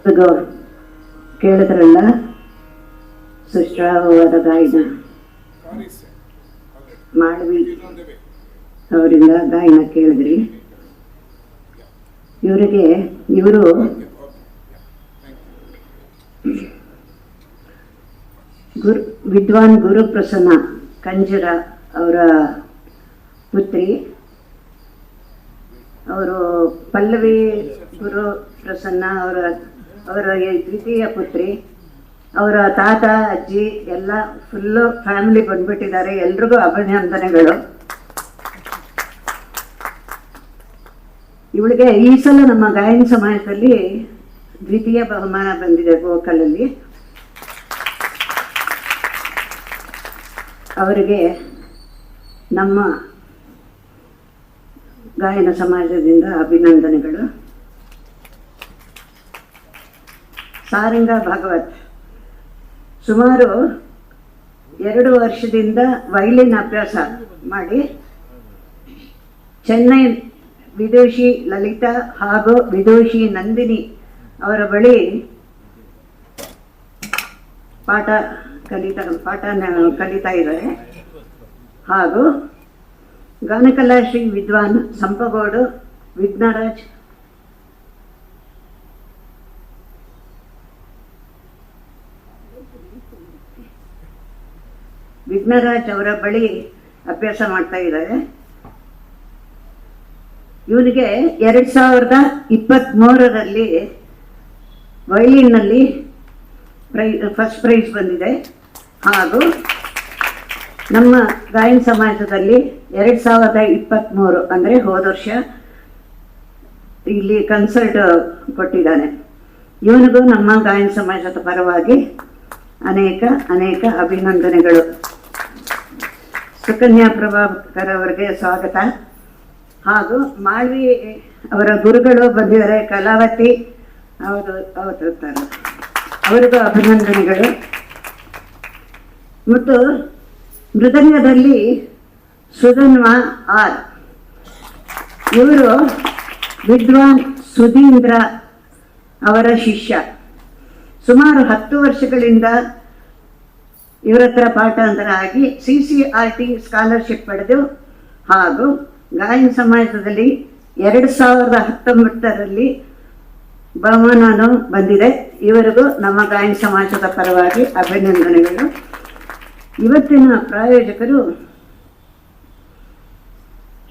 ಇದು ಕೇಳಿದ್ರಲ್ಲ, ಸುಶ್ರಾವವಾದ ಗಾಯನ ಮಾಳವಿ ಅವರಿಂದ ಗಾಯನ ಕೇಳಿದ್ರಿ. ಇವರು ವಿದ್ವಾನ್ ಗುರುಪ್ರಸನ್ನ ಕಂಜರ ಅವರ ಪುತ್ರಿ. ಅವರು ಪಲ್ಲವಿ ಗುರುಪ್ರಸನ್ನ ಅವರ ದ್ವಿತೀಯ ಪುತ್ರಿ. ಅವರ ತಾತ ಅಜ್ಜಿ ಎಲ್ಲ ಫುಲ್ಲು ಫ್ಯಾಮಿಲಿ ಬಂದ್ಬಿಟ್ಟಿದ್ದಾರೆ. ಎಲ್ರಿಗೂ ಅಭಿನಂದನೆಗಳು. ಇವಳಿಗೆ ಈ ಸಲ ನಮ್ಮ ಗಾಯನ ಸಮಾಜದಲ್ಲಿ ದ್ವಿತೀಯ ಬಹುಮಾನ ಬಂದಿದೆ ಗೋಕಲಲ್ಲಿ. ಅವರಿಗೆ ನಮ್ಮ ಗಾಯನ ಸಮಾಜದಿಂದ ಅಭಿನಂದನೆಗಳು. ಸಾರಂಗ ಭಾಗವತ್ ಸುಮಾರು 2 ವರ್ಷದಿಂದ ವೈಲಿನ್ ಅಭ್ಯಾಸ ಮಾಡಿ ಚೆನ್ನೈ ವಿದೂಷಿ ಲಲಿತಾ ಹಾಗೂ ವಿದೂಷಿ ನಂದಿನಿ ಅವರ ಬಳಿ ಪಾಠ ಕಲಿತಾ ಇದ್ದಾರೆ. ಹಾಗೂ ಗಾನಕಲಾಶ್ರೀ ವಿದ್ವಾನ್ ಸಂಪಗೋಡು ವಿಘ್ನರಾಜ್ ಅವರ ಬಳಿ ಅಭ್ಯಾಸ ಮಾಡ್ತಾ ಇದ್ದಾರೆ. ಇವನಿಗೆ 2023ರಲ್ಲಿ ವೈಲಿನ್ನಲ್ಲಿ ಫಸ್ಟ್ ಪ್ರೈಸ್ ಬಂದಿದೆ. ಹಾಗೂ ನಮ್ಮ ಗಾಯನ ಸಮಾಜದಲ್ಲಿ 2023 ಅಂದರೆ ಹೋದ ವರ್ಷ ಇಲ್ಲಿ ಕನ್ಸರ್ಟ್ ಕೊಟ್ಟಿದ್ದಾನೆ. ಇವನಿಗೂ ನಮ್ಮ ಗಾಯನ ಸಮಾಜದ ಪರವಾಗಿ ಅನೇಕ ಅನೇಕ ಅಭಿನಂದನೆಗಳು. ಸುಕನ್ಯಾ ಪ್ರಭಾಕರ್ ಅವರಿಗೆ ಸ್ವಾಗತ. ಹಾಗೂ ಮಾಳ್ವಿ ಅವರ ಗುರುಗಳು ಬಂದಿದ್ದಾರೆ, ಕಲಾವತಿ ಅವರಿಗೂ ಅಭಿನಂದನೆಗಳು. ಮತ್ತು ಮೃದಂಗದಲ್ಲಿ ಸುಧನ್ವಾ ಆರ್, ಇವರು ವಿದ್ವಾನ್ ಸುಧೀಂದ್ರ ಅವರ ಶಿಷ್ಯ. ಸುಮಾರು 10 ವರ್ಷಗಳಿಂದ ಇವರ ಹತ್ರ ಪಾಠಾಂತರ ಆಗಿ CCRT ಸ್ಕಾಲರ್ಶಿಪ್ ಪಡೆದು ಹಾಗೂ ಗಾಯನ ಸಮಾಜದಲ್ಲಿ 2019ರಲ್ಲಿ ಬಹುಮಾನನೂ ಬಂದಿದೆ. ಇವರಿಗೂ ನಮ್ಮ ಗಾಯನ ಸಮಾಜದ ಪರವಾಗಿ ಅಭಿನಂದನೆಗಳು. ಇವತ್ತಿನ ಪ್ರಾಯೋಜಕರು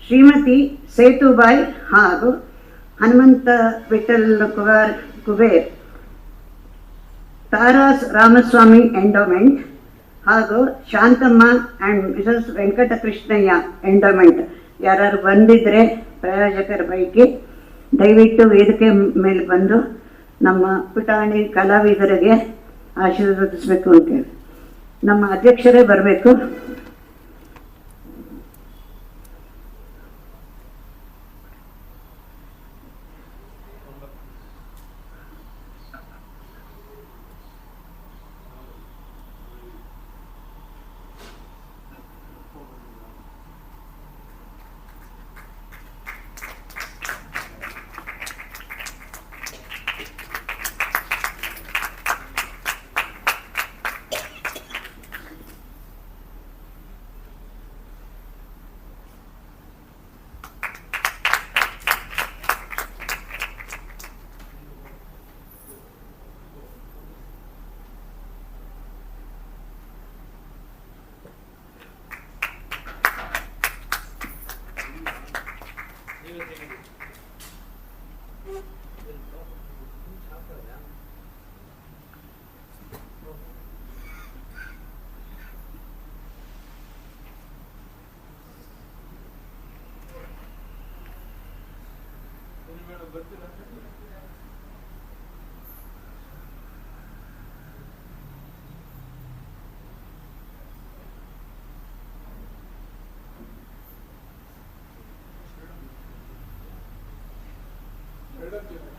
ಶ್ರೀಮತಿ ಸೇತುಬಾಯಿ ಹಾಗೂ ಹನುಮಂತ ವಿಠಲ್ ಕುಬೇರ್, ತಾರಾಸ್ ರಾಮಸ್ವಾಮಿ ಎಂಡೋಮೆಂಟ್ ಹಾಗೂ Shantamma and Mrs Venkatakrishnaiah endowment. ಯಾರು ಬಂದಿದ್ರೆ ಪ್ರಾಯೋಜಕರ ಪೈಕಿ ದಯವಿಟ್ಟು ವೇದಿಕೆ ಮೇಲೆ ಬಂದು ನಮ್ಮ ಪುಟಾಣಿ ಕಲಾವಿದರಿಗೆ ಆಶೀರ್ವದಿಸಬೇಕು ಅಂತೇಳಿ. ನಮ್ಮ ಅಧ್ಯಕ್ಷರೇ ಬರಬೇಕು. Good.